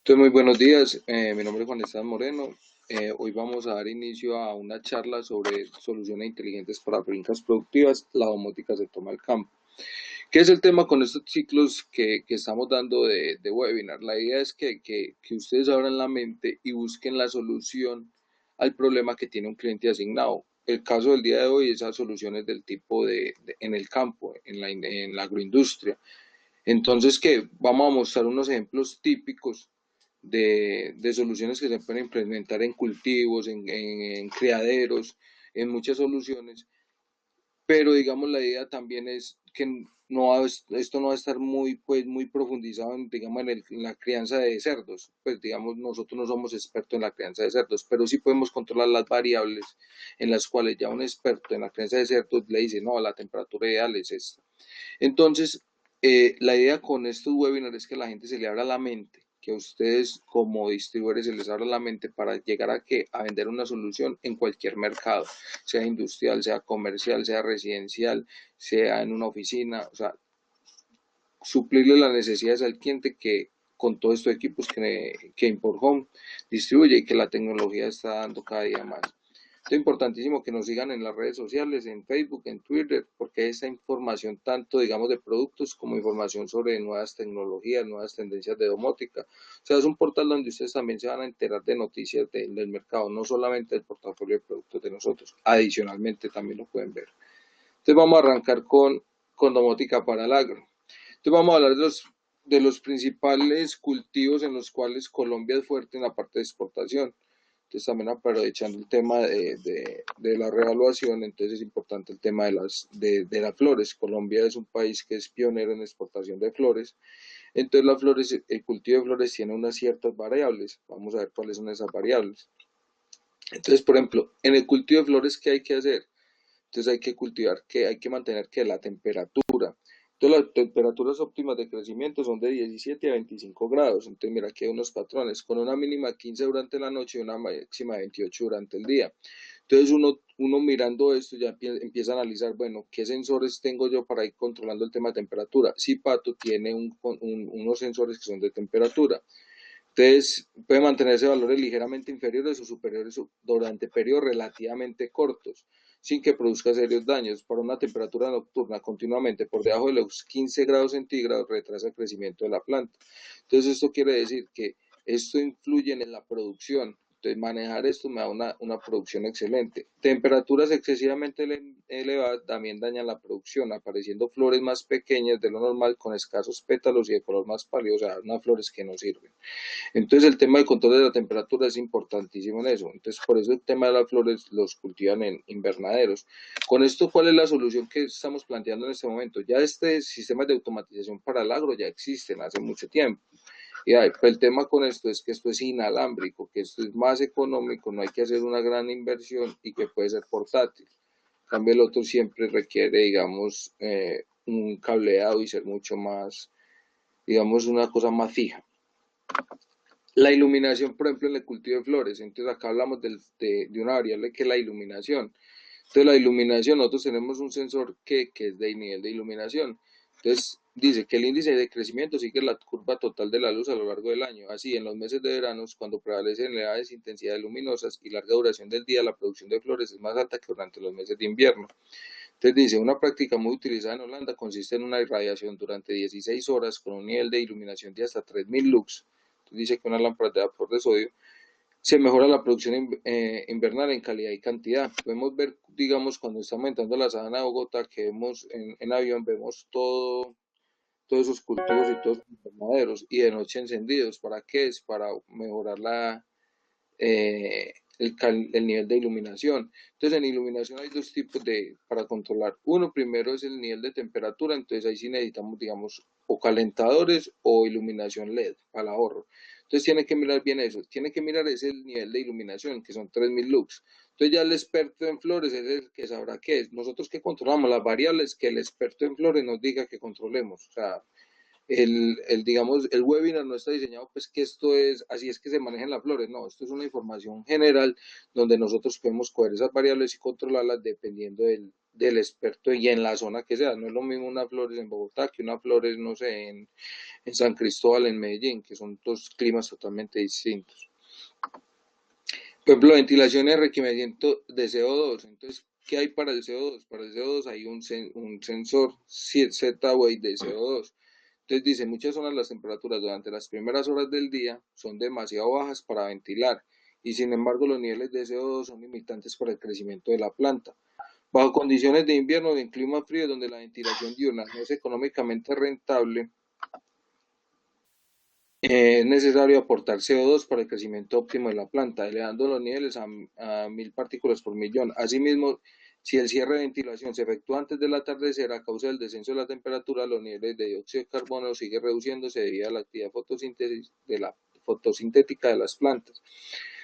Entonces, muy buenos días. Mi nombre es Juan Esteban Moreno. Hoy vamos a dar inicio a una charla sobre soluciones inteligentes para fincas productivas. La domótica se toma el campo. ¿Qué es el tema con estos ciclos que estamos dando de webinar? La idea es que ustedes abran la mente y busquen la solución al problema que tiene un cliente asignado. El caso del día de hoy es a soluciones del tipo en el campo, en la agroindustria. Entonces, que vamos a mostrar unos ejemplos típicos de soluciones que se pueden implementar en cultivos, en criaderos, en muchas soluciones, pero digamos la idea también es que esto no va a estar muy profundizado digamos, en la crianza de cerdos. Pues digamos, nosotros no somos expertos en la crianza de cerdos, pero sí podemos controlar las variables en las cuales ya un experto en la crianza de cerdos le dice, no, la temperatura ideal es esta. Entonces, la idea con estos webinars es que la gente se le abra la mente, que a ustedes como distribuidores se les abra la mente para llegar a vender una solución en cualquier mercado, sea industrial, sea comercial, sea residencial, sea en una oficina, o sea, suplirle las necesidades al cliente que con todos estos equipos que Import Home distribuye y que la tecnología está dando cada día más. Es importantísimo que nos sigan en las redes sociales, en Facebook, en Twitter, porque esta información tanto, digamos, de productos como información sobre nuevas tecnologías, nuevas tendencias de domótica. O sea, es un portal donde ustedes también se van a enterar de noticias del mercado, no solamente del portafolio de productos de nosotros. Adicionalmente también lo pueden ver. Entonces vamos a arrancar con domótica para el agro. Entonces vamos a hablar de los principales cultivos en los cuales Colombia es fuerte en la parte de exportación. Entonces también aprovechando el tema de la revaluación, entonces es importante el tema de las flores. Colombia es un país que es pionero en exportación de flores. Entonces las flores, el cultivo de flores tiene unas ciertas variables. Vamos a ver cuáles son esas variables. Entonces, por ejemplo, en el cultivo de flores, ¿qué hay que hacer? Entonces hay que cultivar, que hay que mantener que la temperatura. Entonces las temperaturas óptimas de crecimiento son de 17 a 25 grados. Entonces mira aquí hay unos patrones, con una mínima de 15 durante la noche y una máxima de 28 durante el día. Entonces uno mirando esto ya empieza a analizar, bueno, ¿qué sensores tengo yo para ir controlando el tema de temperatura? Si Pato tiene unos sensores que son de temperatura. Entonces, puede mantenerse valores ligeramente inferiores o superiores durante periodos relativamente cortos, sin que produzca serios daños. Para una temperatura nocturna continuamente por debajo de los 15 grados centígrados retrasa el crecimiento de la planta. Entonces, esto quiere decir que esto influye en la producción. Entonces, manejar esto me da una producción excelente. Temperaturas excesivamente elevadas también dañan la producción, apareciendo flores más pequeñas de lo normal con escasos pétalos y de color más pálido, o sea, unas flores que no sirven. Entonces el tema del control de la temperatura es importantísimo en eso. Entonces por eso el tema de las flores los cultivan en invernaderos. Con esto, ¿cuál es la solución que estamos planteando en este momento? Ya este sistema de automatización para el agro ya existen hace mucho tiempo. Y el tema con esto es que esto es inalámbrico, que esto es más económico, no hay que hacer una gran inversión y que puede ser portátil. En cambio, el otro siempre requiere, digamos, un cableado y ser mucho más, digamos, una cosa más fija. La iluminación, por ejemplo, en el cultivo de flores. Entonces acá hablamos de una variable que es la iluminación. Entonces la iluminación, nosotros tenemos un sensor que es de nivel de iluminación. Entonces dice que el índice de crecimiento sigue la curva total de la luz a lo largo del año. Así, en los meses de verano, cuando prevalecen elevadas intensidades luminosas y larga duración del día, la producción de flores es más alta que durante los meses de invierno. Entonces dice, una práctica muy utilizada en Holanda consiste en una irradiación durante 16 horas con un nivel de iluminación de hasta 3000 lux. Entonces dice que una lámpara de vapor de sodio se mejora la producción invernal en calidad y cantidad. Podemos ver, digamos, cuando está aumentando la sabana de Bogotá, que vemos en avión, vemos todos esos cultivos y todos los invernaderos y de noche encendidos. ¿Para qué? Es para mejorar el nivel de iluminación. Entonces, en iluminación hay dos tipos para controlar. Uno, primero es el nivel de temperatura, entonces ahí sí necesitamos, digamos, o calentadores o iluminación LED para el ahorro. Entonces, tiene que mirar bien eso. Tiene que mirar ese nivel de iluminación, que son 3000 lux. Entonces, ya el experto en flores es el que sabrá qué es. Nosotros que controlamos las variables que el experto en flores nos diga que controlemos. O sea, digamos, el webinar no está diseñado, pues que esto es, así es que se manejan las flores, no, esto es una información general donde nosotros podemos coger esas variables y controlarlas dependiendo del experto y en la zona que sea. No es lo mismo una flores en Bogotá que una flores, no sé, en San Cristóbal, en Medellín, que son dos climas totalmente distintos. Por ejemplo, ventilación y enriquecimiento de CO2. Entonces, ¿qué hay para el CO2? Para el CO2 hay un sensor Z-Wave de CO2. Entonces dice, muchas zonas las temperaturas durante las primeras horas del día son demasiado bajas para ventilar y sin embargo los niveles de CO2 son limitantes para el crecimiento de la planta. Bajo condiciones de invierno o en clima frío donde la ventilación diurna no es económicamente rentable, es necesario aportar CO2 para el crecimiento óptimo de la planta, elevando los niveles a 1000 partículas por millón. Asimismo, si el cierre de ventilación se efectúa antes del atardecer a causa del descenso de la temperatura, los niveles de dióxido de carbono siguen reduciéndose debido a la actividad fotosintética de las plantas.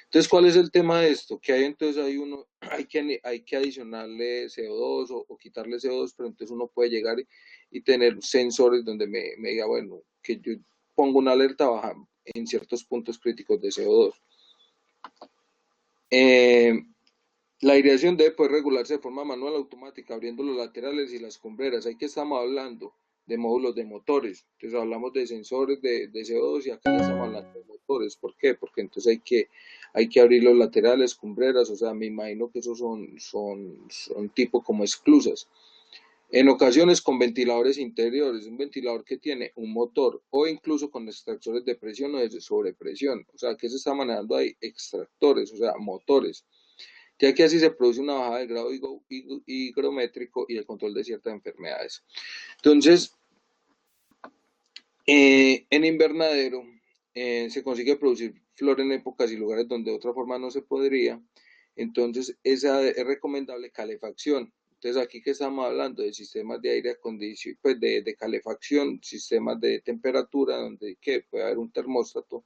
Entonces, ¿cuál es el tema de esto? Que hay entonces hay que adicionarle CO2 o quitarle CO2, pero entonces uno puede llegar y tener sensores donde me diga, bueno, que yo pongo una alerta baja en ciertos puntos críticos de CO2. Eh, la aireación debe poder regularse de forma manual automática, abriendo los laterales y las cumbreras. Ahí que estamos hablando de módulos de motores. Entonces hablamos de sensores de CO2 y acá ya estamos hablando de motores. ¿Por qué? Porque entonces hay que abrir los laterales, cumbreras, o sea, me imagino que esos son tipo como esclusas. En ocasiones con ventiladores interiores, un ventilador que tiene un motor o incluso con extractores de presión o de sobrepresión. O sea, que se está manejando ahí extractores, o sea, motores, ya que así se produce una bajada del grado higrométrico y el control de ciertas enfermedades. Entonces, en invernadero se consigue producir flor en épocas y lugares donde de otra forma no se podría. Entonces, esa es recomendable calefacción. Entonces, aquí que estamos hablando de sistemas de aire acondicionado, pues de calefacción, sistemas de temperatura, donde que puede haber un termóstato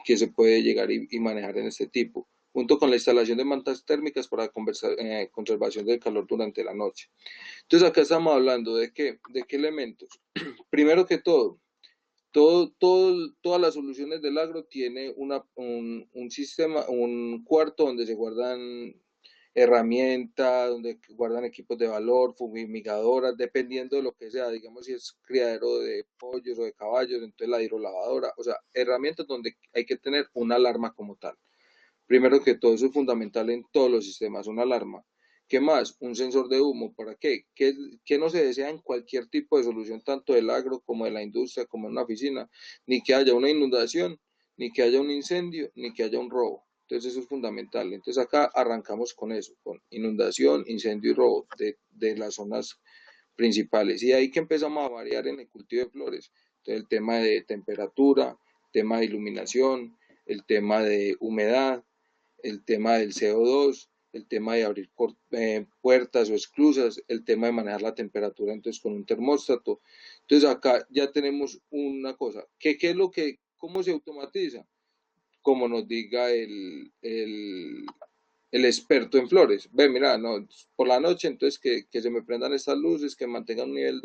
que se puede llegar y manejar en este tipo, junto con la instalación de mantas térmicas para conservación del calor durante la noche. Entonces, acá estamos hablando de qué elementos. Primero que todas las soluciones del agro tiene un sistema, un cuarto donde se guardan herramientas, donde guardan equipos de valor, fumigadoras, dependiendo de lo que sea, digamos si es criadero de pollos o de caballos, entonces la hidrolavadora, o sea, herramientas donde hay que tener una alarma como tal. Primero que todo, eso es fundamental en todos los sistemas, una alarma. ¿Qué más? Un sensor de humo. ¿Para qué? ¿Qué no se desea en cualquier tipo de solución, tanto del agro como de la industria, como en una oficina? Ni que haya una inundación, ni que haya un incendio, ni que haya un robo. Entonces eso es fundamental. Entonces acá arrancamos con eso, con inundación, incendio y robo de las zonas principales. Y ahí que empezamos a variar en el cultivo de flores. Entonces el tema de temperatura, tema de iluminación, el tema de humedad, el tema del CO2, el tema de abrir puertas o esclusas, el tema de manejar la temperatura entonces con un termóstato. Entonces acá ya tenemos una cosa, ¿qué es lo que, cómo se automatiza? Como nos diga el experto en flores. Ve, mira, no, por la noche entonces que se me prendan estas luces, que mantengan un nivel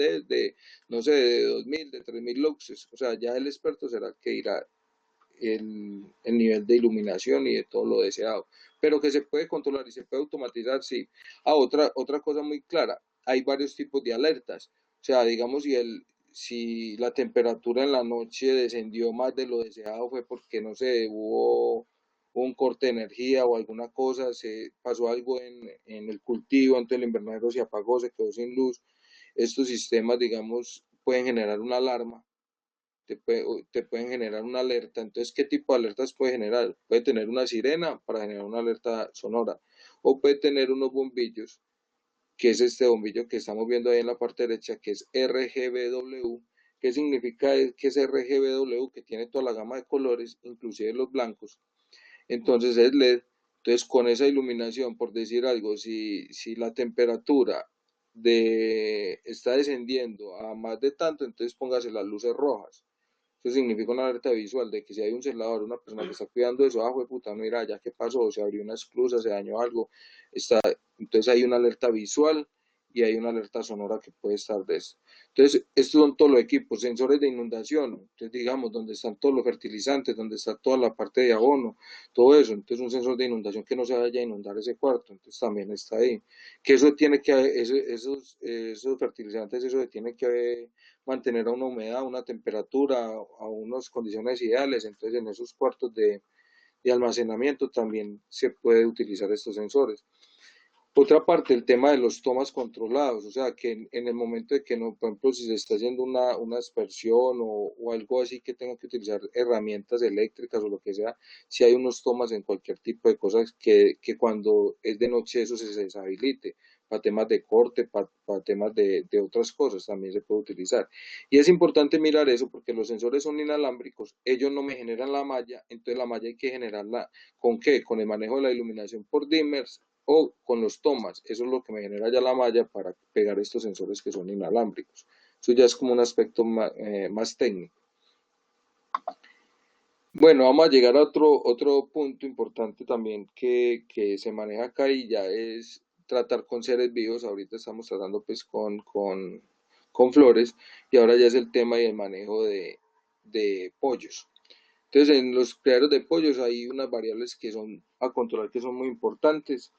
no sé, de 2000, de 3000 luxes. O sea, ya el experto será el que irá el nivel de iluminación y de todo lo deseado, pero que se puede controlar y se puede automatizar, sí. Otra cosa muy clara, hay varios tipos de alertas, o sea, digamos, si la temperatura en la noche descendió más de lo deseado fue porque, no sé, hubo un corte de energía o alguna cosa, se pasó algo en el cultivo, entonces el invernadero se apagó, se quedó sin luz. Estos sistemas, digamos, pueden generar una alarma, te pueden generar una alerta. Entonces, ¿qué tipo de alertas puede generar? Puede tener una sirena para generar una alerta sonora o puede tener unos bombillos, que es este bombillo que estamos viendo ahí en la parte derecha, que es RGBW. ¿Qué significa que es RGBW? Que tiene toda la gama de colores, inclusive los blancos. Entonces es LED. Entonces, con esa iluminación, por decir algo, si la temperatura está descendiendo a más de tanto, entonces póngase las luces rojas. Eso significa una alerta visual de que si hay un celador, una persona que está cuidando eso, ah, puta, no irá, ya qué pasó, se abrió una esclusa, se dañó algo, entonces hay una alerta visual y hay una alerta sonora que puede estar de eso. Entonces, estos son todos los equipos, sensores de inundación, entonces digamos, donde están todos los fertilizantes, donde está toda la parte de abono, todo eso, entonces un sensor de inundación que no se vaya a inundar ese cuarto, entonces también está ahí. Que eso tiene que, esos fertilizantes, eso tiene que mantener a una humedad, una temperatura, a unas condiciones ideales, entonces en esos cuartos de almacenamiento también se puede utilizar estos sensores. Otra parte, el tema de los tomas controlados, o sea, que en el momento de que no, por ejemplo, si se está haciendo una aspersión o algo así que tenga que utilizar herramientas eléctricas o lo que sea, si hay unos tomas en cualquier tipo de cosas que cuando es de noche eso se deshabilite, para temas de corte, para temas de otras cosas también se puede utilizar. Y es importante mirar eso porque los sensores son inalámbricos, ellos no me generan la malla, entonces la malla hay que generarla ¿con qué? Con el manejo de la iluminación por dimmers o con los tomas. Eso es lo que me genera ya la malla para pegar estos sensores que son inalámbricos. Eso ya es como un aspecto más técnico. Bueno, vamos a llegar a otro punto importante también que se maneja acá y ya es tratar con seres vivos. Ahorita estamos tratando pues con flores y ahora ya es el tema y el manejo de pollos. Entonces, en los criaderos de pollos hay unas variables que son a controlar que son muy importantes.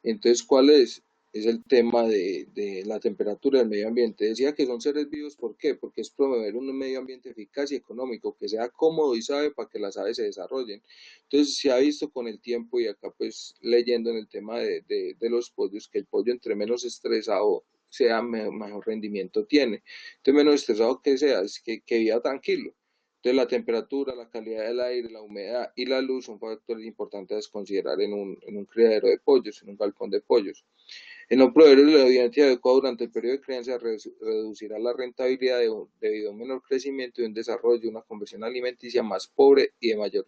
Entonces, ¿cuál es? Es el tema de la temperatura del medio ambiente. Decía que son seres vivos, ¿por qué? Porque es promover un medio ambiente eficaz y económico, que sea cómodo y sabe para que las aves se desarrollen. Entonces, se ha visto con el tiempo y acá pues leyendo en el tema de los pollos, que el pollo entre menos estresado sea, mejor rendimiento tiene. Entonces, menos estresado que sea, es que viva tranquilo. Entonces, la temperatura, la calidad del aire, la humedad y la luz son factores importantes a considerar en un criadero de pollos, en un galpón de pollos. En no proveer la audiencia adecuada durante el periodo de crianza reducirá la rentabilidad debido a un menor crecimiento y un desarrollo de una conversión alimenticia más pobre y de mayor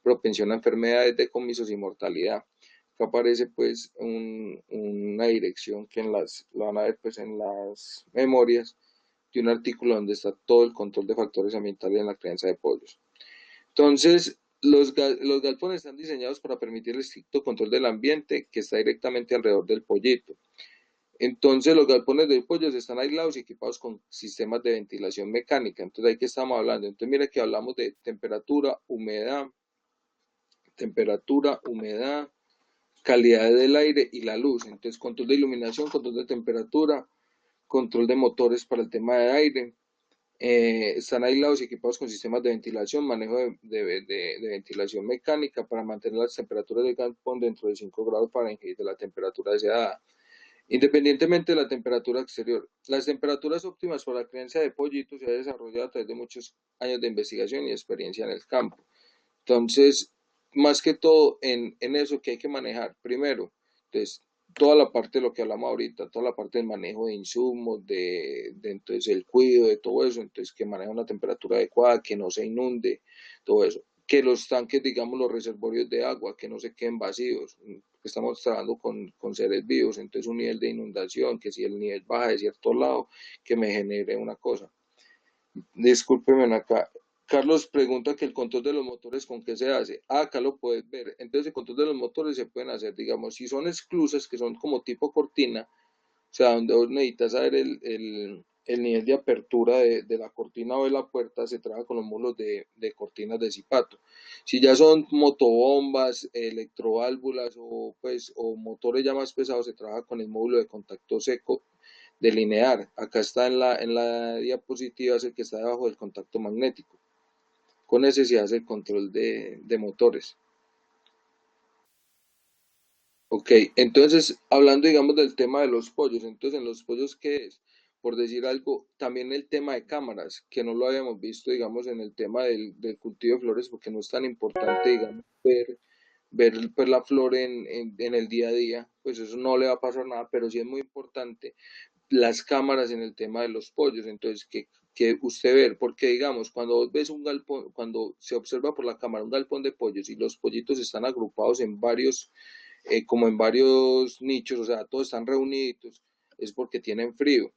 propensión a enfermedades, decomisos y mortalidad. Acá aparece pues una dirección que lo van a ver pues en las memorias de un artículo donde está todo el control de factores ambientales en la crianza de pollos. Entonces, los galpones están diseñados para permitir el estricto control del ambiente que está directamente alrededor del pollito. Entonces, los galpones de pollos están aislados y equipados con sistemas de ventilación mecánica. Entonces, ¿ahí qué estamos hablando? Entonces, mira que hablamos de temperatura, humedad, calidad del aire y la luz. Entonces, control de iluminación, control de temperatura, control de motores para el tema de aire, están aislados y equipados con sistemas de ventilación, manejo de ventilación mecánica para mantener las temperaturas del galpón dentro de 5 grados Fahrenheit de la temperatura deseada. Independientemente de la temperatura exterior, las temperaturas óptimas para la crianza de pollitos se han desarrollado a través de muchos años de investigación y experiencia en el campo. Entonces, más que todo en eso que hay que manejar, primero, entonces, toda la parte de lo que hablamos ahorita, toda la parte del manejo de insumos, entonces el cuidado de todo eso, entonces que maneje una temperatura adecuada, que no se inunde, todo eso. Que los tanques, digamos, los reservorios de agua, que no se queden vacíos, estamos trabajando con seres vivos, entonces un nivel de inundación, que si el nivel baja de cierto lado, que me genere una cosa. Discúlpeme acá. Carlos pregunta que el control de los motores con qué se hace. Ah, acá lo puedes ver. Entonces el control de los motores se pueden hacer, digamos, si son esclusas, que son como tipo cortina, o sea, donde vos necesitas saber el nivel de apertura de la cortina o de la puerta, se trabaja con los módulos de cortinas de cipato. Si ya son motobombas, electroválvulas o motores ya más pesados, se trabaja con el módulo de contacto seco de linear. Acá está en la diapositiva, es el que está debajo del contacto magnético. Con ese se hace el control de motores. Ok, entonces hablando digamos del tema de los pollos, entonces en los pollos, ¿qué es? Por decir algo, también el tema de cámaras, que no lo habíamos visto digamos en el tema del cultivo de flores, porque no es tan importante digamos ver pues, la flor en el día a día, pues eso no le va a pasar nada, pero sí es muy importante las cámaras en el tema de los pollos, entonces que usted ver, porque digamos, cuando vos ves un galpón, cuando se observa por la cámara un galpón de pollos y los pollitos están agrupados en varios, como en varios nichos, o sea, todos están reunidos, es porque tienen frío.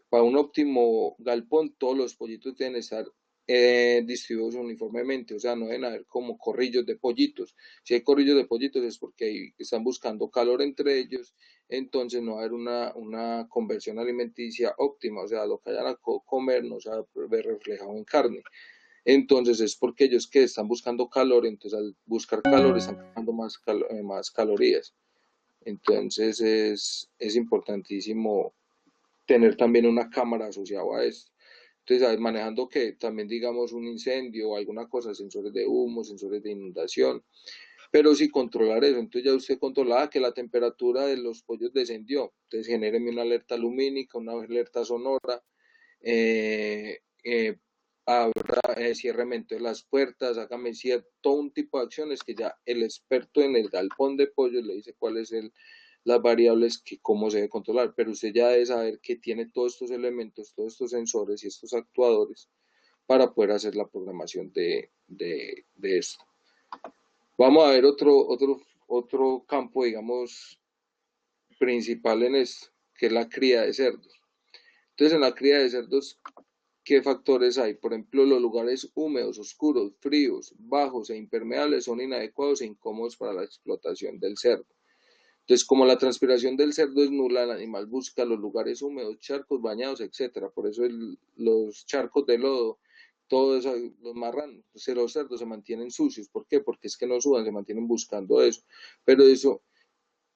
Para un óptimo galpón, todos los pollitos deben estar distribuidos uniformemente, o sea, no deben haber como corrillos de pollitos. Si hay corrillos de pollitos es porque ahí están buscando calor entre ellos, entonces no va a haber una conversión alimenticia óptima, o sea, lo que vayan a comer no se va a ver reflejado en carne. Entonces es porque ellos que están buscando calor, entonces al buscar calor están quemando más calorías. Entonces es importantísimo tener también una cámara asociada a esto. Entonces, manejando que también digamos un incendio o alguna cosa, sensores de humo, sensores de inundación, pero sí controlar eso. Entonces ya usted controlaba que la temperatura de los pollos descendió. Entonces genéreme una alerta lumínica, una alerta sonora, eh, eh, ciérreme entonces las puertas, hágame cierto un tipo de acciones que ya el experto en el galpón de pollos le dice cuáles son las variables que cómo se debe controlar, pero usted ya debe saber que tiene todos estos elementos, todos estos sensores y estos actuadores para poder hacer la programación de esto. Vamos a ver otro campo, digamos, principal en esto, que es la cría de cerdos. Entonces, en la cría de cerdos, ¿qué factores hay? Por ejemplo, los lugares húmedos, oscuros, fríos, bajos e impermeables son inadecuados e incómodos para la explotación del cerdo. Entonces, como la transpiración del cerdo es nula, el animal busca los lugares húmedos, charcos, bañados, etcétera. Por eso los charcos de lodo, todos los marranos, los cerdos se mantienen sucios. ¿Por qué? Porque es que no sudan, se mantienen buscando eso. Pero eso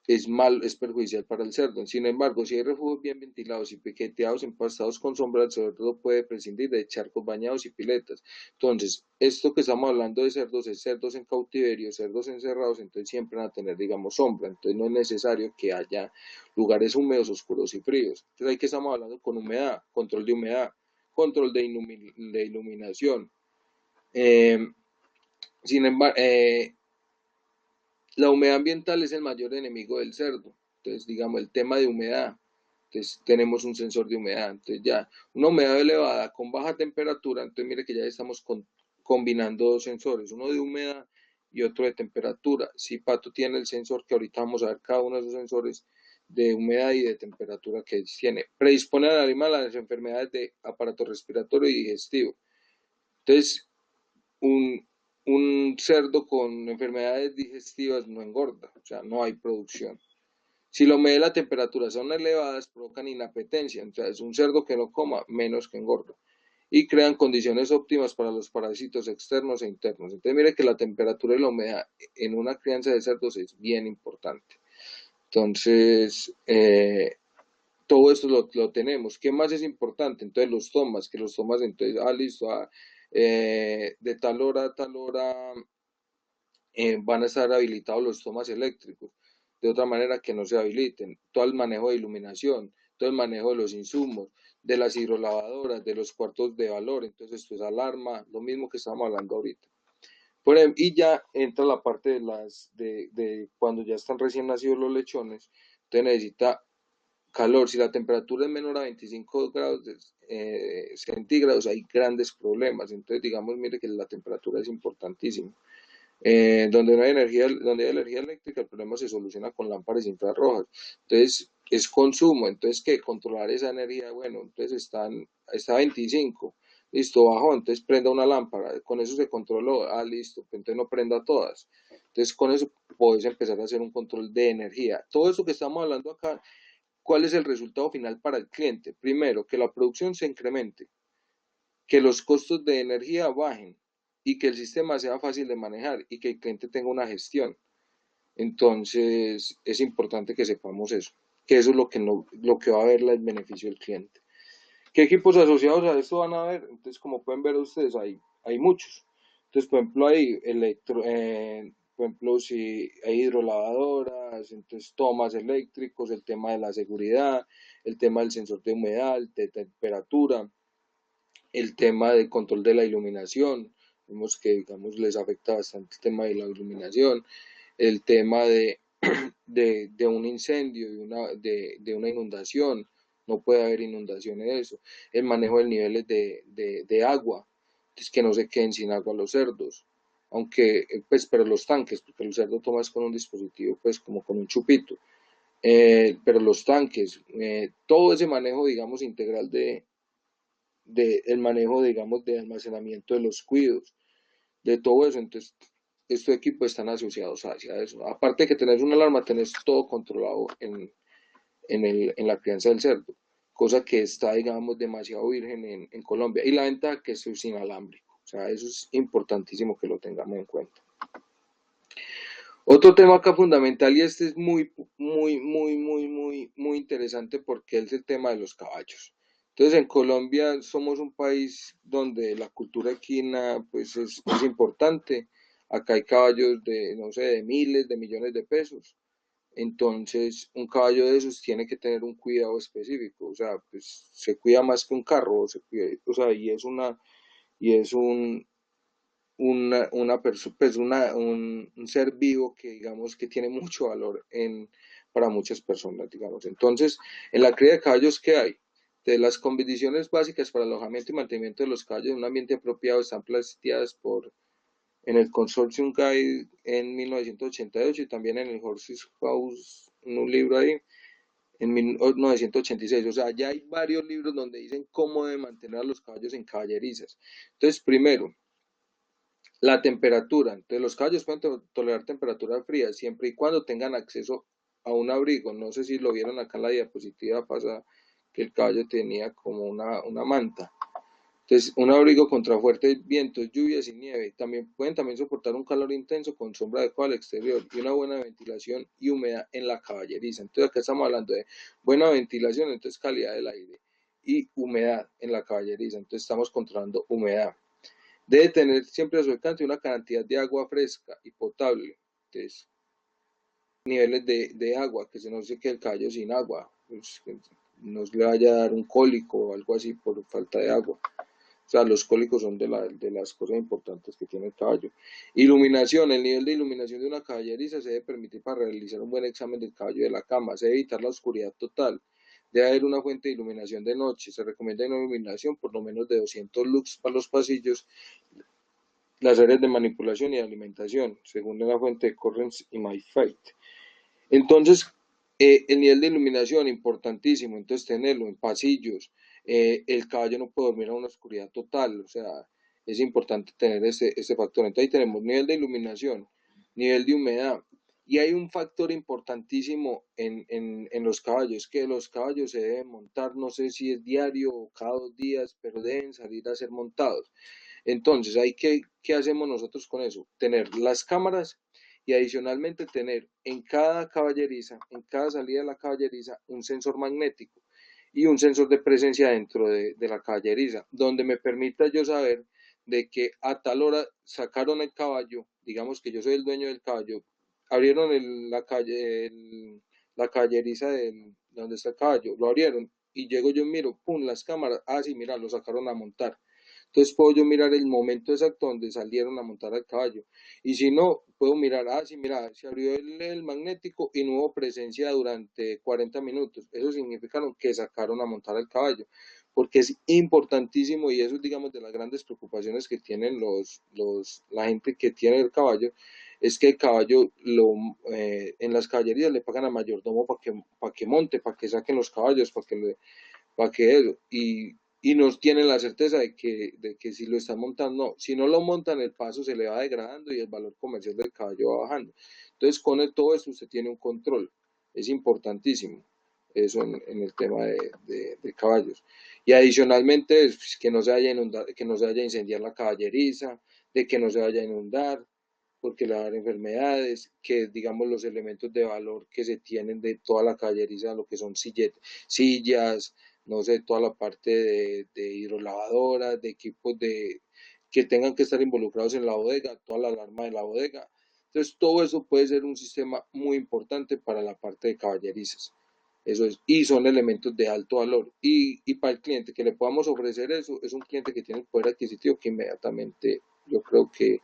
es perjudicial para el cerdo. Sin embargo, si hay refugios bien ventilados y piqueteados, empastados con sombra, el cerdo puede prescindir de charcos bañados y piletas. Entonces, esto que estamos hablando de cerdos es cerdos en cautiverio, cerdos encerrados, entonces siempre van a tener, digamos, sombra. Entonces no es necesario que haya lugares húmedos, oscuros y fríos. Entonces ahí que estamos hablando con humedad, control de iluminación. Eh, sin embargo, la humedad ambiental es el mayor enemigo del cerdo. Entonces, digamos, el tema de humedad. Entonces, tenemos un sensor de humedad. Entonces, ya, una humedad elevada con baja temperatura. Entonces, mire que ya estamos combinando dos sensores, uno de humedad y otro de temperatura. Si Pato tiene el sensor, que ahorita vamos a ver cada uno de esos sensores de humedad y de temperatura que tiene. Predispone al animal a las enfermedades de aparato respiratorio y digestivo. Entonces, un, un cerdo con enfermedades digestivas no engorda, o sea, no hay producción. Si la humedad y la temperatura son elevadas, provocan inapetencia, o sea, es un cerdo que no coma, menos que engorda. Y crean condiciones óptimas para los parásitos externos e internos. Entonces, mire que la temperatura y la humedad en una crianza de cerdos es bien importante. Entonces, todo esto lo tenemos. ¿Qué más es importante? Entonces que los tomas, entonces, listo, de tal hora a tal hora van a estar habilitados los tomas eléctricos, de otra manera que no se habiliten. Todo el manejo de iluminación, todo el manejo de los insumos, de las hidrolavadoras, de los cuartos de valor, entonces esto es alarma, lo mismo que estamos hablando ahorita. Y ya entra la parte de cuando ya están recién nacidos los lechones, entonces necesita calor. Si la temperatura es menor a 25 grados centígrados, hay grandes problemas. Entonces, digamos, mire que la temperatura es importantísima. Donde no hay energía, donde hay energía eléctrica, el problema se soluciona con lámparas infrarrojas. Entonces, es consumo. Entonces, ¿qué? Controlar esa energía, bueno, entonces está a 25, listo, bajó, entonces prenda una lámpara, con eso se controló, listo, entonces no prenda todas. Entonces, con eso puedes empezar a hacer un control de energía. Todo eso que estamos hablando acá, ¿cuál es el resultado final para el cliente? Primero, que la producción se incremente, que los costos de energía bajen y que el sistema sea fácil de manejar y que el cliente tenga una gestión. Entonces, es importante que sepamos eso, que eso es lo que, no, lo que va a ver el beneficio del cliente. ¿Qué equipos asociados a esto van a ver? Entonces, como pueden ver ustedes, hay muchos. Entonces, por ejemplo, hay por ejemplo, si hay hidrolavadoras, entonces tomas eléctricos, el tema de la seguridad, el tema del sensor de humedad, de temperatura, el tema de control de la iluminación, vemos que digamos les afecta bastante el tema de la iluminación, el tema de un incendio, de una inundación, no puede haber inundación en eso, el manejo de niveles de agua, es que no se queden sin agua los cerdos, aunque, pues, pero los tanques, porque el cerdo tomas con un dispositivo, pues, como con un chupito, pero los tanques, todo ese manejo, digamos, integral el manejo, digamos, de almacenamiento de los cuidos, de todo eso. Entonces, estos equipos están asociados hacia eso. Aparte de que tenés una alarma, tenés todo controlado en la crianza del cerdo, cosa que está, digamos, demasiado virgen en Colombia. Y la ventaja que esto es inalámbrico. O sea, eso es importantísimo que lo tengamos en cuenta. Otro tema acá fundamental, y este es muy interesante porque es el tema de los caballos. Entonces, en Colombia somos un país donde la cultura equina pues es importante. Acá hay caballos de, no sé, de miles, de millones de pesos. Entonces, un caballo de esos tiene que tener un cuidado específico. O sea, pues se cuida más que un carro, o sea, y es pues un ser vivo que digamos que tiene mucho valor para muchas personas, digamos. Entonces, en la cría de caballos, ¿qué hay? De las condiciones básicas para el alojamiento y mantenimiento de los caballos en un ambiente apropiado están planteadas en el Consortium Guide en 1988 y también en el Horses House, en un libro ahí, en 1986. O sea, ya hay varios libros donde dicen cómo debe mantener a los caballos en caballerizas. Entonces, primero, la temperatura. Entonces, los caballos pueden tolerar temperaturas frías siempre y cuando tengan acceso a un abrigo. No sé si lo vieron acá en la diapositiva pasada, que el caballo tenía como una manta. Entonces, un abrigo contra fuertes vientos, lluvias y nieve. Pueden también soportar un calor intenso con sombra adecuada al exterior y una buena ventilación y humedad en la caballeriza. Entonces, acá estamos hablando de buena ventilación, entonces calidad del aire y humedad en la caballeriza. Entonces, estamos controlando humedad. Debe tener siempre a su alcance una cantidad de agua fresca y potable. Entonces, niveles de agua, que se no se quede el caballo sin agua, pues, que no le vaya a dar un cólico o algo así por falta de agua. O sea, los cólicos son de las cosas importantes que tiene el caballo. Iluminación. El nivel de iluminación de una caballeriza se debe permitir para realizar un buen examen del caballo y de la cama. Se debe evitar la oscuridad total. Debe haber una fuente de iluminación de noche. Se recomienda una iluminación por lo menos de 200 lux para los pasillos, las áreas de manipulación y alimentación, según la fuente de Correns y MyFate. Entonces, el nivel de iluminación, importantísimo, entonces tenerlo en pasillos, el caballo no puede dormir a una oscuridad total, o sea, es importante tener ese factor. Entonces ahí tenemos nivel de iluminación, nivel de humedad, y hay un factor importantísimo en los caballos, que los caballos se deben montar, no sé si es diario o cada 2 días, pero deben salir a ser montados. Entonces, ¿qué hacemos nosotros con eso? Tener las cámaras y adicionalmente tener en cada caballeriza, en cada salida de la caballeriza, un sensor magnético y un sensor de presencia dentro de la caballeriza, donde me permita yo saber de que a tal hora sacaron el caballo, digamos que yo soy el dueño del caballo, abrieron la caballeriza donde está el caballo, lo abrieron y llego yo y miro, pum, las cámaras, ah, sí, mira, lo sacaron a montar. Entonces puedo yo mirar el momento exacto donde salieron a montar al caballo. Y si no, puedo mirar, ah, sí, mira, se abrió el magnético y no hubo presencia durante 40 minutos. Eso significa que sacaron a montar al caballo. Porque es importantísimo y eso es, digamos, de las grandes preocupaciones que tienen la gente que tiene el caballo, es que el caballo en las caballerías le pagan a mayordomo para que monte, para que saquen los caballos, para que eso. Y no tienen la certeza de que si lo están montando, no. Si no lo montan, el paso se le va degradando y el valor comercial del caballo va bajando. Entonces, todo esto usted tiene un control. Es importantísimo eso en el tema de caballos. Y adicionalmente, pues, que no se vaya a inundar, que no se vaya a incendiar la caballeriza, de que no se vaya a inundar, porque le va a dar enfermedades, que digamos los elementos de valor que se tienen de toda la caballeriza, lo que son sillas, no sé, toda la parte de hidrolavadoras, de equipos que tengan que estar involucrados en la bodega, toda la alarma de la bodega. Entonces, todo eso puede ser un sistema muy importante para la parte de caballerizas. Eso es, y son elementos de alto valor. Y para el cliente que le podamos ofrecer eso, es un cliente que tiene el poder adquisitivo que inmediatamente yo creo que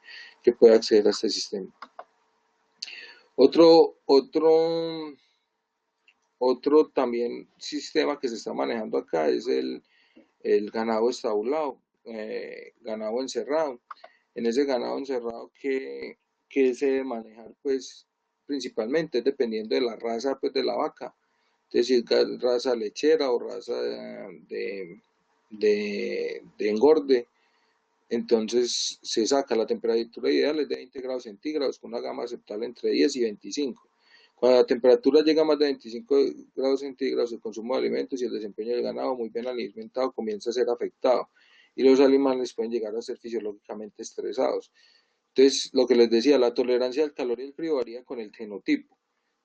puede acceder a este sistema. Otro también sistema que se está manejando acá es el ganado establado, ganado encerrado. En ese ganado encerrado que se debe manejar, pues principalmente dependiendo de la raza pues, de la vaca. Entonces, si es raza lechera o raza de engorde. Entonces se saca la temperatura ideal es de 20 grados centígrados con una gama aceptable entre 10 y 25. Cuando la temperatura llega a más de 25 grados centígrados, el consumo de alimentos y el desempeño del ganado muy bien alimentado comienza a ser afectado y los animales pueden llegar a ser fisiológicamente estresados. Entonces, lo que les decía, la tolerancia al calor y el frío varía con el genotipo.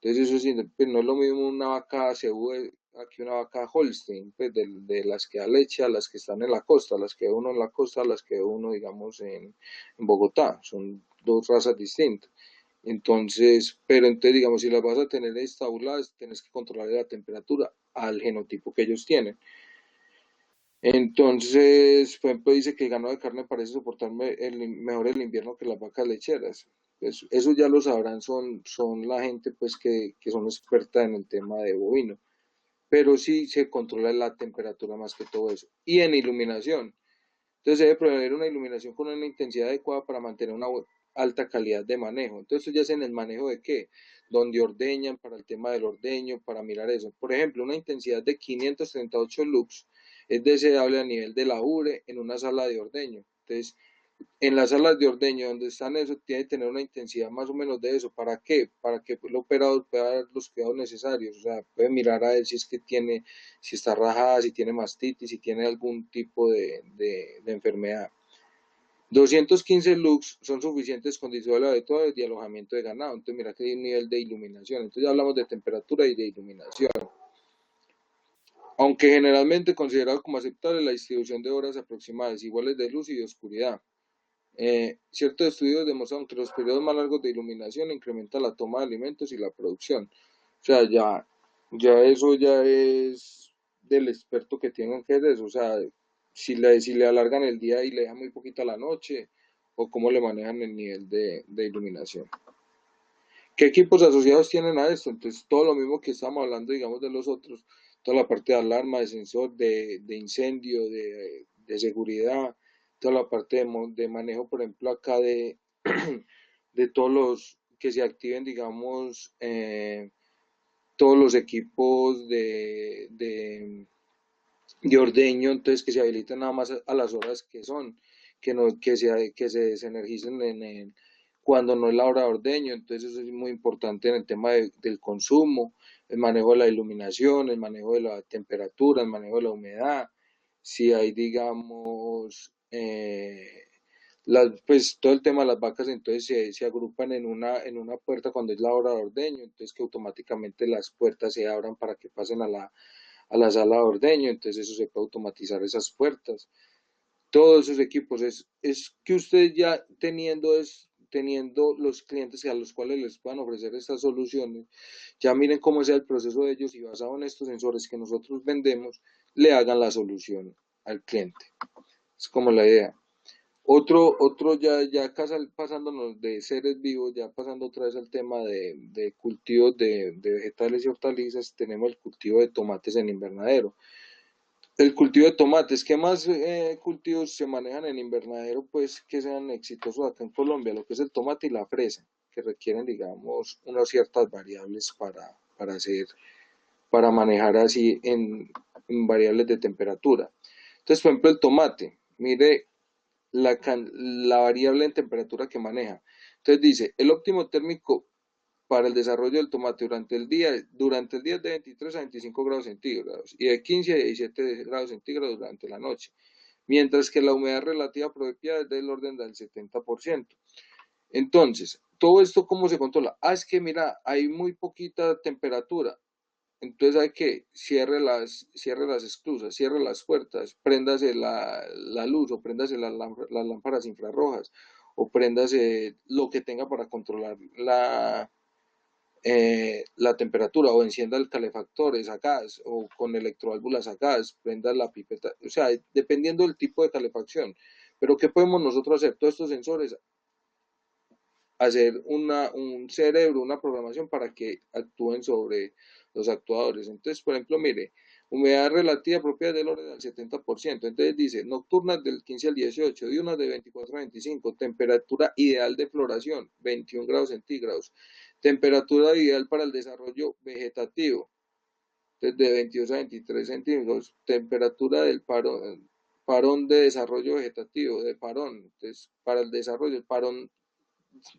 Entonces, eso sí, pues no es lo mismo una vaca cebú aquí una vaca Holstein, pues de las que da leche a las que están en la costa, las que uno en la costa, a las que uno, digamos, en Bogotá. Son dos razas distintas. Entonces, pero entonces, digamos, si las vas a tener estabuladas, tienes que controlar la temperatura al genotipo que ellos tienen. Entonces, por ejemplo, dice que el ganado de carne parece soportar mejor el invierno que las vacas lecheras. Pues eso ya lo sabrán, son la gente pues que son experta en el tema de bovino. Pero sí se controla la temperatura más que todo eso. Y en iluminación. Entonces se debe proveer una iluminación con una intensidad adecuada para mantener una alta calidad de manejo. Entonces esto ya es en el manejo de qué, donde ordeñan para el tema del ordeño, para mirar eso. Por ejemplo, una intensidad de 538 lux es deseable a nivel de la ubre en una sala de ordeño. Entonces, en las salas de ordeño donde están eso, tiene que tener una intensidad más o menos de eso. ¿Para qué? Para que el operador pueda dar los cuidados necesarios. O sea, puede mirar a ver si es que tiene, si está rajada, si tiene mastitis, si tiene algún tipo de enfermedad. 215 lux son suficientes condiciones de todo el alojamiento de ganado. Entonces, mira que hay un nivel de iluminación. Entonces, ya hablamos de temperatura y de iluminación. Aunque generalmente considerado como aceptable la distribución de horas aproximadas iguales de luz y de oscuridad. Ciertos estudios demostraron que los periodos más largos de iluminación incrementan la toma de alimentos y la producción. O sea, ya eso ya es del experto que tienen que hacer eso. O sea, si le alargan el día y le dejan muy poquita la noche, o cómo le manejan el nivel de iluminación. ¿Qué equipos asociados tienen a esto? Entonces, todo lo mismo que estamos hablando, digamos, de los otros, toda la parte de alarma, de sensor, de incendio, de seguridad, toda la parte de manejo, por ejemplo, acá de todos los que se activen, digamos, todos los equipos de ordeño, entonces que se habiliten nada más a las horas que son, que se desenergicen cuando no es la hora de ordeño, entonces eso es muy importante en el tema del consumo, el manejo de la iluminación, el manejo de la temperatura, el manejo de la humedad, si hay, digamos, pues todo el tema de las vacas entonces se agrupan en una puerta cuando es la hora de ordeño, entonces que automáticamente las puertas se abran para que pasen a la sala de ordeño, entonces eso se puede automatizar esas puertas. Todos esos equipos es que ustedes ya teniendo los clientes a los cuales les puedan ofrecer estas soluciones, ya miren cómo sea el proceso de ellos y basado en estos sensores que nosotros vendemos, le hagan la solución al cliente. Es como la idea. Otro ya pasándonos de seres vivos, ya pasando otra vez al tema de cultivos de vegetales y hortalizas, tenemos el cultivo de tomates en invernadero. El cultivo de tomates, ¿qué más cultivos se manejan en invernadero, pues que sean exitosos acá en Colombia? Lo que es el tomate y la fresa, que requieren, digamos, unas ciertas variables para manejar así en variables de temperatura. Entonces, por ejemplo, el tomate, mire la variable en temperatura que maneja. Entonces dice, el óptimo térmico para el desarrollo del tomate durante el día es de 23 a 25 grados centígrados y de 15 a 17 grados centígrados durante la noche, mientras que la humedad relativa propia es del orden del 70%. Entonces, todo esto, ¿cómo se controla? Es que mira, hay muy poquita temperatura, entonces hay que cierre las esclusas, cierre las puertas, préndase la luz o préndase las lámparas infrarrojas o préndase lo que tenga para controlar la temperatura o encienda el calefactor a gas o con electroválvulas a gas, prenda la pipeta, o sea, dependiendo del tipo de calefacción. Pero ¿qué podemos nosotros hacer? Todos estos sensores, hacer un cerebro, una programación para que actúen sobre los actuadores. Entonces, por ejemplo, mire, humedad relativa propia del orden del 70%. Entonces dice, nocturnas del 15 al 18, diurnas de 24 a 25, temperatura ideal de floración, 21 grados centígrados, temperatura ideal para el desarrollo vegetativo, desde 22 a 23 centígrados, temperatura del paro, parón de desarrollo vegetativo, de parón. Entonces, para el desarrollo, el parón,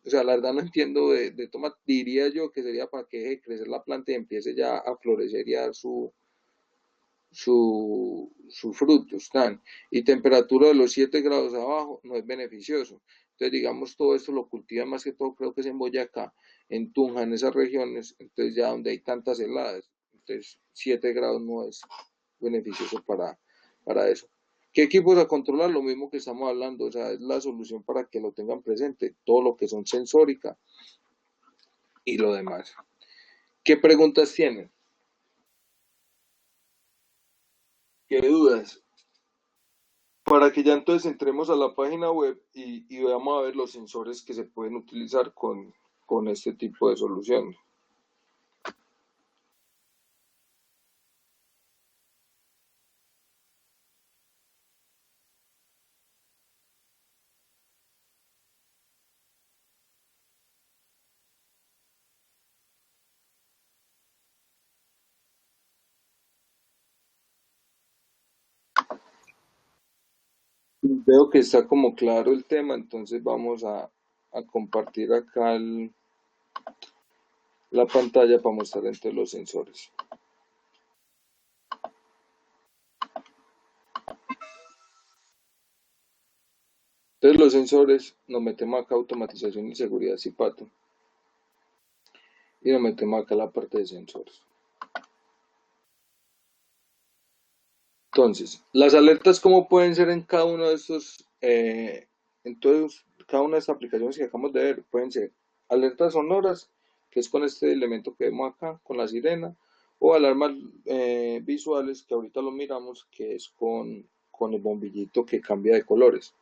o sea, la verdad no entiendo de tomate, diría yo que sería para que deje de crecer la planta y empiece ya a florecer y a dar sus frutos, tan, y temperatura de los 7 grados abajo no es beneficioso. Entonces, digamos, todo esto lo cultivan más que todo, creo que es en Boyacá, en Tunja, en esas regiones, entonces ya donde hay tantas heladas, entonces 7 grados no es beneficioso para eso. ¿Qué equipos a controlar? Lo mismo que estamos hablando, o sea, es la solución para que lo tengan presente, todo lo que son sensórica y lo demás. ¿Qué preguntas tienen? ¿Qué dudas? Para que ya entonces entremos a la página web y veamos a ver los sensores que se pueden utilizar con este tipo de solución. Veo que está como claro el tema, entonces vamos a compartir acá la pantalla para mostrar entre los sensores. Entonces los sensores nos metemos acá automatización y seguridad CIPATO y nos metemos acá la parte de sensores. Entonces, las alertas, ¿cómo pueden ser en cada uno de estos, entonces, cada una de estas aplicaciones que acabamos de ver? Pueden ser alertas sonoras, que es con este elemento que vemos acá, con la sirena, o alarmas visuales, que ahorita lo miramos, que es con el bombillito que cambia de colores.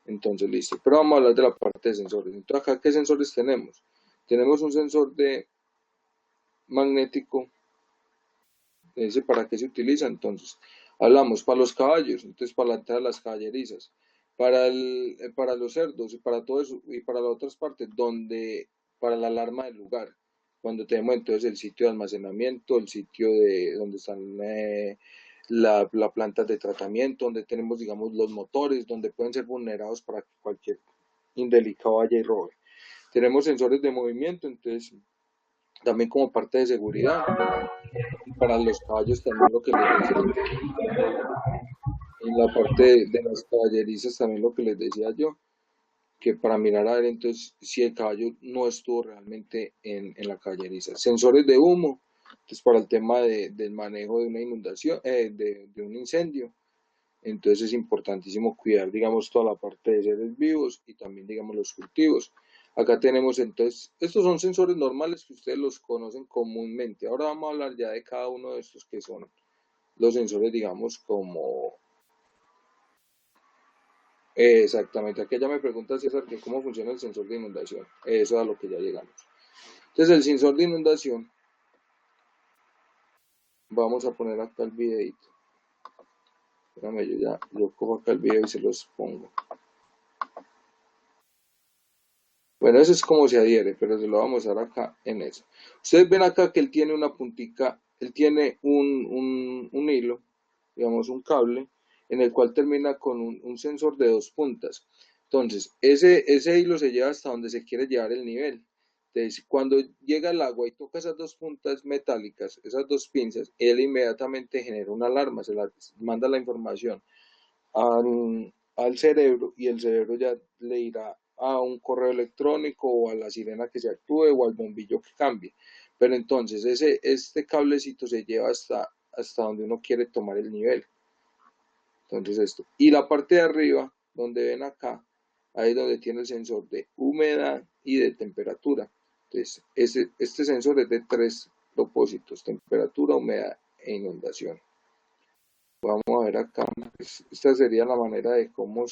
Entonces, listo. Pero vamos a hablar de la parte de sensores. Entonces, acá, ¿qué sensores tenemos? Tenemos un sensor de magnético. ¿Ese para qué se utiliza? Entonces, hablamos para los caballos, entonces para la entrada de las caballerizas, para los cerdos y para todo eso, y para las otras partes, para la alarma del lugar, cuando tenemos entonces el sitio de almacenamiento, el sitio de donde están la planta de tratamiento, donde tenemos, digamos, los motores, donde pueden ser vulnerados para que cualquier indelicado vaya y robe. Tenemos sensores de movimiento, entonces, también como parte de seguridad, para los caballos también lo que les decía, en la parte de las caballerizas también lo que les decía yo, que para mirar a ver entonces si el caballo no estuvo realmente en la caballeriza. Sensores de humo, entonces para el tema del manejo de una inundación, de un incendio, entonces es importantísimo cuidar, digamos, toda la parte de seres vivos y también, digamos, los cultivos. Acá tenemos entonces, estos son sensores normales que ustedes los conocen comúnmente. Ahora vamos a hablar ya de cada uno de estos que son los sensores, digamos, como exactamente. Aquí ya me pregunta César que cómo funciona el sensor de inundación. Eso es a lo que ya llegamos. Entonces, el sensor de inundación, vamos a poner acá el videito. Espérame, yo cojo acá el video y se los pongo. Bueno, eso es como se adhiere, pero se lo vamos a dar acá en eso. Ustedes ven acá que él tiene una puntica, él tiene un hilo, digamos un cable, en el cual termina con un sensor de dos puntas. Entonces, ese hilo se lleva hasta donde se quiere llevar el nivel. Entonces, cuando llega el agua y toca esas dos puntas metálicas, esas dos pinzas, él inmediatamente genera una alarma, manda la información al cerebro y el cerebro ya le irá a un correo electrónico o a la sirena que se actúe o al bombillo que cambie. Pero entonces este cablecito se lleva hasta donde uno quiere tomar el nivel. Entonces esto. Y la parte de arriba, donde ven acá, ahí es donde tiene el sensor de humedad y de temperatura. Entonces, este sensor es de tres propósitos, temperatura, humedad e inundación. Vamos a ver acá, esta sería la manera de cómo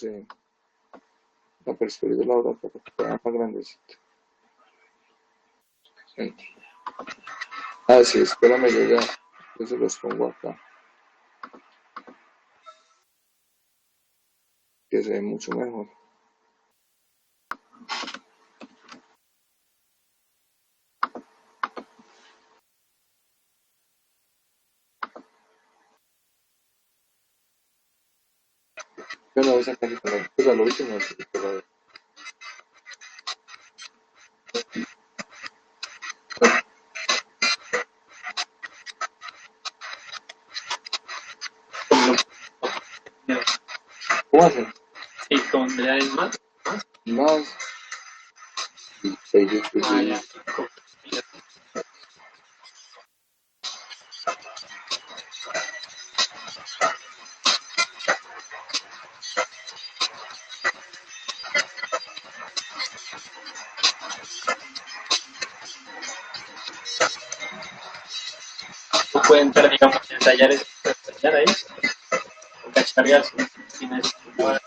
la perspectiva de la hora para que quede más grandecita. Ah, sí, espérame, yo se los pongo acá, que se ve mucho mejor. Pero no, esa casi no, pues a lo último, no sé, pero ¿cómo hacen? Sí, con ya es más. Más 6 Ah, ya. especies. No pueden entrar, digamos, ensayar eso, ensayar ahí, o cacharrearse sin necesidad.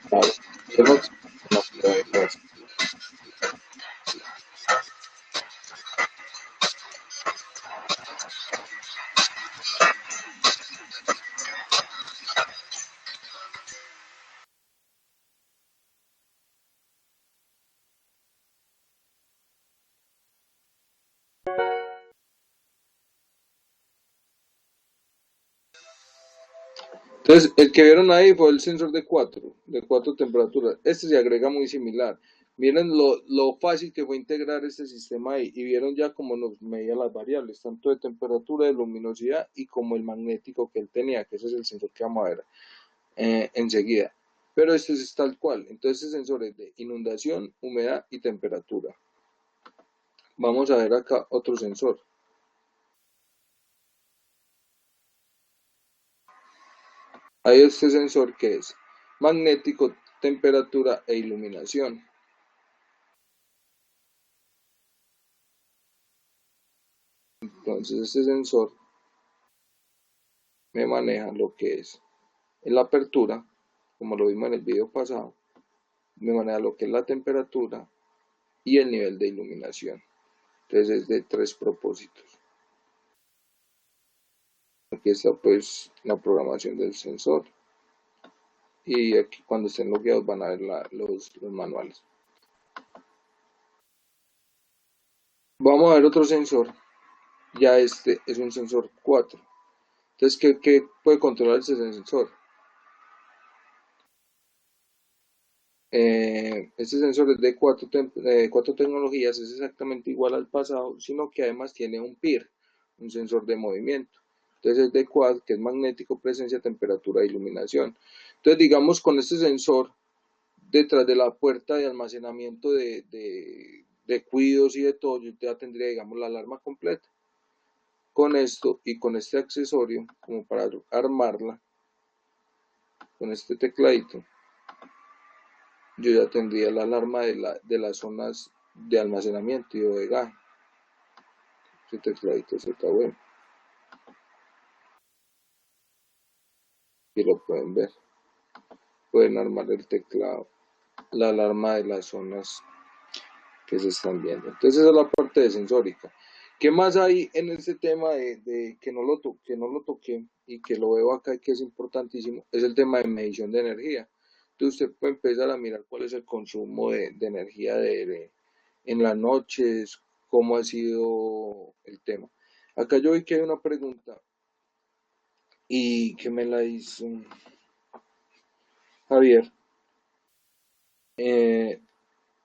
Claro, yo no sé, no creo que sea. Entonces, el que vieron ahí fue el sensor de cuatro temperaturas. Este se agrega muy similar. Miren lo fácil que fue integrar este sistema ahí y vieron ya cómo nos medía las variables, tanto de temperatura, de luminosidad y como el magnético que él tenía, que ese es el sensor que vamos a ver enseguida. Pero este es tal cual. Entonces, este sensor es de inundación, humedad y temperatura. Vamos a ver acá otro sensor. Hay este sensor que es magnético, temperatura e iluminación. Entonces este sensor me maneja lo que es la apertura, como lo vimos en el video pasado, me maneja lo que es la temperatura y el nivel de iluminación. Entonces es de tres propósitos. Aquí está pues la programación del sensor y aquí cuando estén logueados van a ver los manuales. Vamos a ver otro sensor, ya este es un sensor 4. Entonces, ¿qué puede controlar ese sensor? Este sensor es de cuatro tecnologías, es exactamente igual al pasado, sino que además tiene un PIR, un sensor de movimiento. Entonces es de quad, que es magnético, presencia, temperatura e iluminación. Entonces, digamos, con este sensor, detrás de la puerta de almacenamiento de cuidos y de todo, yo ya tendría, digamos, la alarma completa. Con esto y con este accesorio, como para armarla, con este tecladito, yo ya tendría la alarma de las zonas de almacenamiento y bodega. Ese tecladito está bueno. Y lo pueden ver. Pueden armar el teclado, la alarma de las zonas que se están viendo. Entonces esa es la parte de sensórica. ¿Qué más hay en este tema de que no lo toqué y que lo veo acá y que es importantísimo? Es el tema de medición de energía. Entonces usted puede empezar a mirar cuál es el consumo de energía en las noches, cómo ha sido el tema. Acá yo vi que hay una pregunta y que me la hizo Javier. Eh,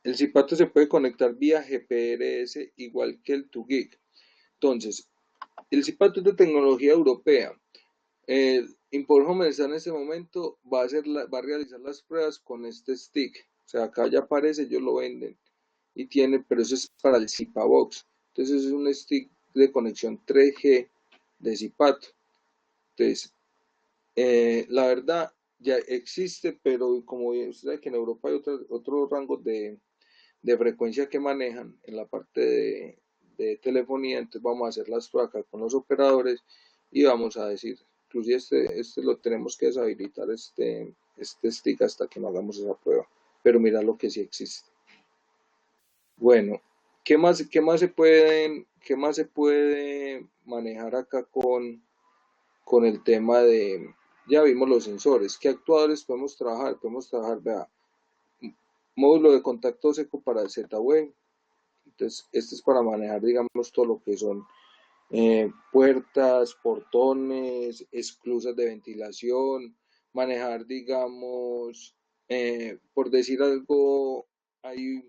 el Zipato se puede conectar vía GPRS igual que el 2GIG. Entonces, el Zipato es de tecnología europea. Inforhome está en este momento, va a realizar las pruebas con este stick. O sea, acá ya aparece, ellos lo venden. Y tiene, pero eso es para el Zipabox. Entonces es un stick de conexión 3G de Zipato. Entonces, la verdad ya existe, pero como usted sabe que en Europa hay otros rangos de frecuencia que manejan en la parte de telefonía, entonces vamos a hacer las pruebas acá con los operadores y vamos a decir, inclusive este lo tenemos que deshabilitar, este stick hasta que no hagamos esa prueba, pero mira lo que sí existe. Bueno, qué más se puede manejar acá con el tema ya vimos los sensores, qué actuadores podemos trabajar, vea, módulo de contacto seco para Z-Wave. Entonces, este es para manejar, digamos, todo lo que son puertas, portones, esclusas de ventilación, manejar, digamos, por decir algo, hay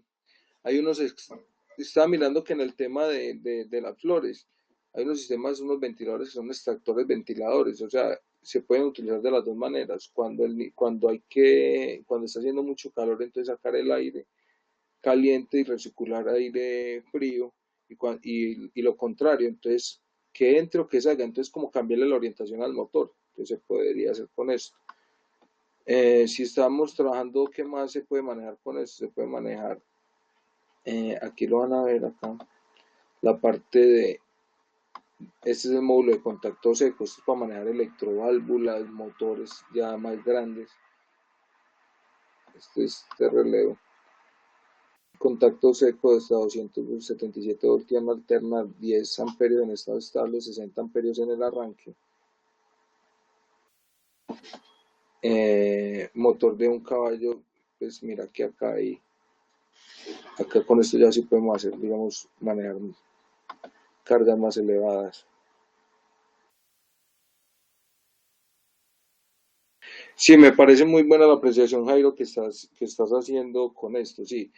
estaba mirando que en el tema de las flores, hay unos sistemas, unos ventiladores que son extractores ventiladores, o sea, se pueden utilizar de las dos maneras. Cuando está haciendo mucho calor, entonces sacar el aire caliente y recircular aire frío, y lo contrario, entonces que entre o que salga, entonces como cambiarle la orientación al motor, entonces se podría hacer con esto. Si estamos trabajando, ¿qué más se puede manejar con esto? Se puede manejar, aquí lo van a ver acá, la parte de, este es el módulo de contacto seco, esto es para manejar electroválvulas, motores ya más grandes, este es de relevo. Contacto seco de hasta 277 voltios alterna 10 amperios en estado estable, 60 amperios en el arranque. Motor de un caballo, pues mira que acá con esto ya sí podemos hacer, digamos, manejar cargas más elevadas. Sí, me parece muy buena la apreciación, Jairo, que estás haciendo con esto, sí.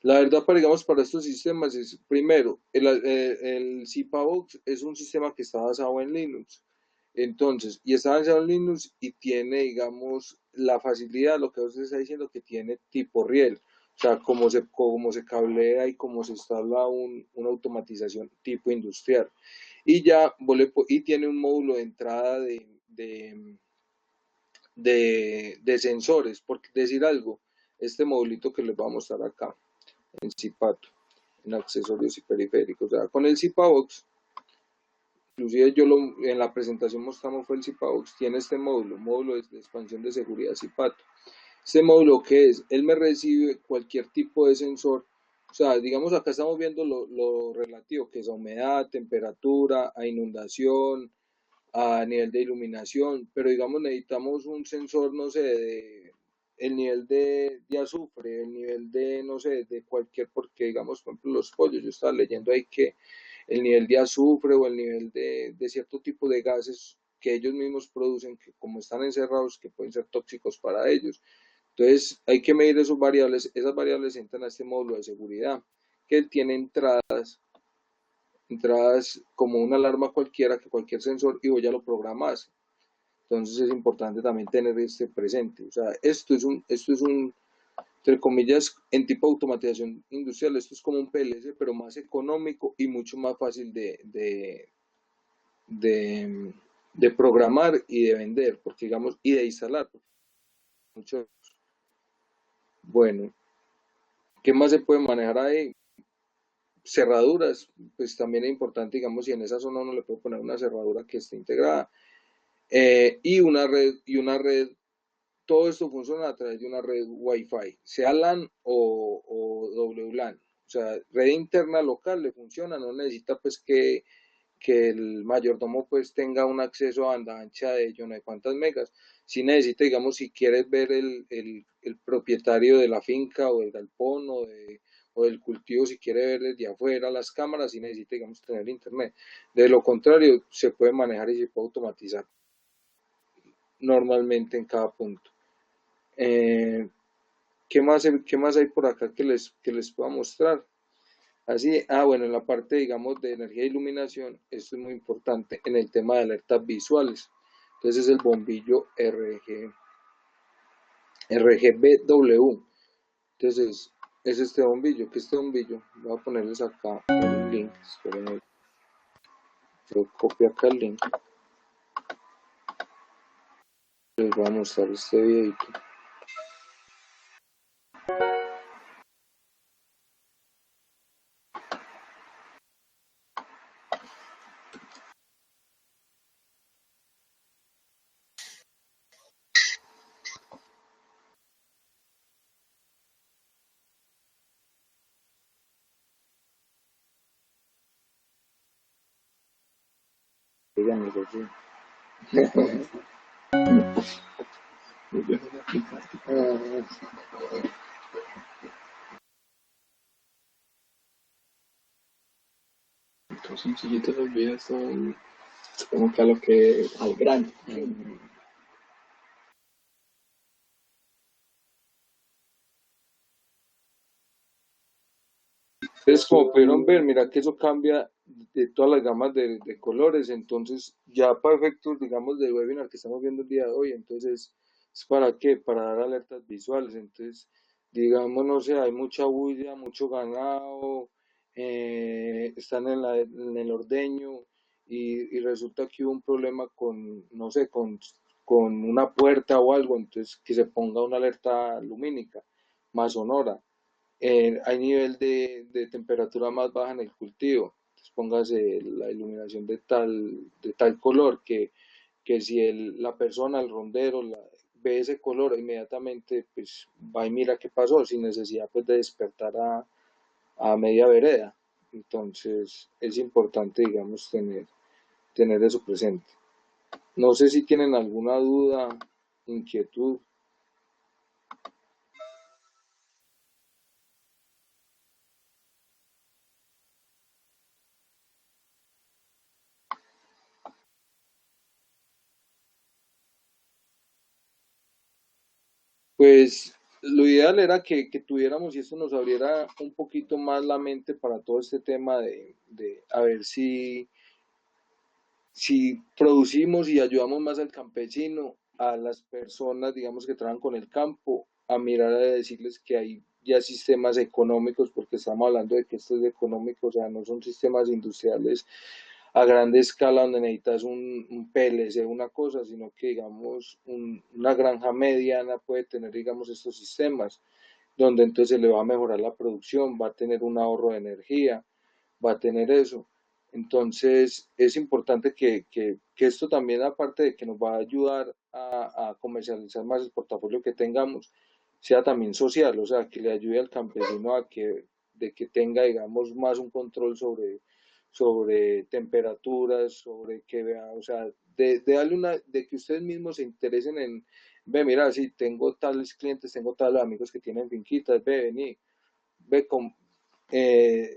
La verdad, digamos, para estos sistemas es, primero, el Zipavox es un sistema que está basado en Linux. Entonces, y está basado en Linux y tiene, digamos, la facilidad, lo que usted está diciendo, que tiene tipo riel. O sea, como se cablea y como se instala una automatización tipo industrial. Y ya, y tiene un módulo de entrada de sensores, porque decir algo, este modulito que les voy a mostrar acá, en Zipato, en accesorios y periféricos, o sea, con el Zipavox, inclusive en la presentación mostramos fue el Zipavox, tiene este módulo de expansión de seguridad Zipato. Este módulo, ¿qué es? Él me recibe cualquier tipo de sensor, o sea, digamos acá estamos viendo lo relativo, que es a humedad, temperatura, a inundación, a nivel de iluminación, pero digamos necesitamos un sensor, no sé, el nivel de azufre, el nivel de, no sé, de cualquier, porque digamos, por ejemplo, los pollos, yo estaba leyendo ahí que el nivel de azufre o el nivel de cierto tipo de gases que ellos mismos producen, que como están encerrados, que pueden ser tóxicos para ellos. Entonces hay que medir esas variables entran a este módulo de seguridad, que tiene entradas como una alarma cualquiera, que cualquier sensor, y vos ya lo programas. Entonces es importante también tener este presente. O sea, entre comillas, en tipo de automatización industrial, esto es como un PLC, pero más económico y mucho más fácil de, de programar y de vender, porque digamos, y de instalar. Mucho. Bueno, ¿qué más se puede manejar ahí? Cerraduras, pues también es importante, digamos, si en esa zona uno le puede poner una cerradura que esté integrada, y una red, todo esto funciona a través de una red Wi-Fi, sea LAN o WLAN. O sea, red interna local le funciona, no necesita pues que el mayordomo pues tenga un acceso a banda ancha de yo no sé cuántas megas. Si necesita, digamos, si quieres ver el propietario de la finca o del galpón o del cultivo, si quiere ver desde afuera las cámaras, si necesita, digamos, tener internet. De lo contrario, se puede manejar y se puede automatizar normalmente en cada punto. Eh, ¿qué más hay por acá que les pueda mostrar? Así, bueno, en la parte, digamos, de energía e iluminación, esto es muy importante en el tema de alertas visuales. Entonces es el bombillo RGBW. Entonces es este bombillo, voy a ponerles acá un link, espérenme, yo copio acá el link, les voy a mostrar este videito. Díganme, sí. Son sencillitos los videos, son como que a lo que al grano. Entonces, como pudieron ver, mira que eso cambia de todas las gamas de colores. Entonces, ya para efectos, digamos, del webinar que estamos viendo el día de hoy, entonces, ¿es para qué? Para dar alertas visuales. Entonces, digamos, no sé, hay mucha bulla, mucho ganado, están en el ordeño y resulta que hubo un problema con, no sé, con una puerta o algo, entonces que se ponga una alerta lumínica más sonora. Hay nivel de temperatura más baja en el cultivo. Entonces póngase la iluminación de tal color que si la persona, el rondero, ve ese color, inmediatamente pues va y mira qué pasó, sin necesidad pues de despertar a media vereda. Entonces es importante, digamos, tener eso presente. No sé si tienen alguna duda, inquietud. Pues lo ideal era que tuviéramos y esto nos abriera un poquito más la mente para todo este tema de a ver si producimos y ayudamos más al campesino, a las personas, digamos, que trabajan con el campo, a mirar a decirles que hay ya sistemas económicos, porque estamos hablando de que esto es económico, o sea, no son sistemas industriales a grande escala donde necesitas un PLC, una cosa, sino que, digamos, una granja mediana puede tener, digamos, estos sistemas, donde entonces le va a mejorar la producción, va a tener un ahorro de energía, va a tener eso. Entonces, es importante que esto también, aparte de que nos va a ayudar a comercializar más el portafolio que tengamos, sea también social, o sea, que le ayude al campesino de que tenga, digamos, más un control sobre temperaturas, sobre que vea, o sea, de darle de que ustedes mismos se interesen en, ve, mira, si tengo tales clientes, tengo tales amigos que tienen finquitas, ve, vení, ve,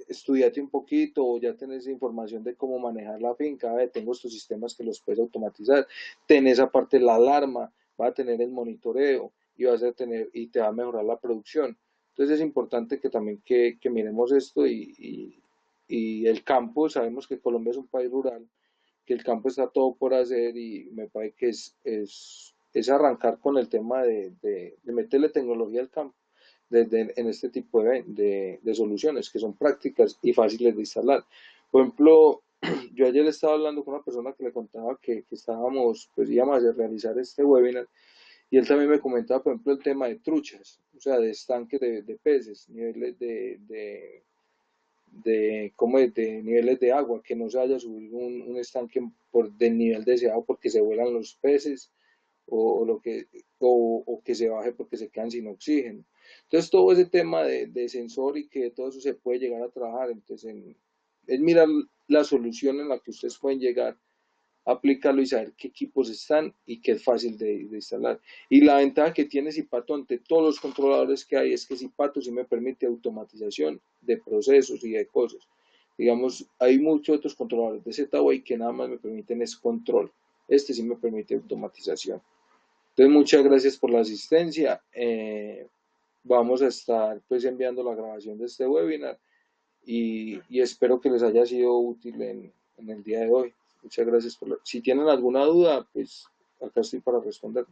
estudiate un poquito o ya tenés información de cómo manejar la finca, tengo estos sistemas que los puedes automatizar, tenés aparte la alarma, va a tener el monitoreo y vas a tener y te va a mejorar la producción. Entonces es importante que también que miremos esto y el campo, sabemos que Colombia es un país rural, que el campo está todo por hacer y me parece que es arrancar con el tema de meterle tecnología al campo en este tipo de soluciones que son prácticas y fáciles de instalar. Por ejemplo, yo ayer estaba hablando con una persona que le contaba que estábamos, pues íbamos a realizar este webinar y él también me comentaba, por ejemplo, el tema de truchas, o sea, de estanques de peces, niveles como de niveles de agua, que no se haya subido un estanque del nivel deseado porque se vuelan los peces o, lo que, o que se baje porque se quedan sin oxígeno. Entonces todo ese tema de sensor y que todo eso se puede llegar a trabajar, entonces es mirar la solución en la que ustedes pueden llegar, aplicarlo y saber qué equipos están y que es fácil de instalar. Y la ventaja que tiene Zipato ante todos los controladores que hay es que Zipato sí me permite automatización de procesos y de cosas. Digamos, hay muchos otros controladores de Z-Way que nada más me permiten es control. Este sí me permite automatización. Entonces, muchas gracias por la asistencia. Vamos a estar pues enviando la grabación de este webinar y espero que les haya sido útil en el día de hoy. Muchas gracias si tienen alguna duda, pues acá estoy para responder.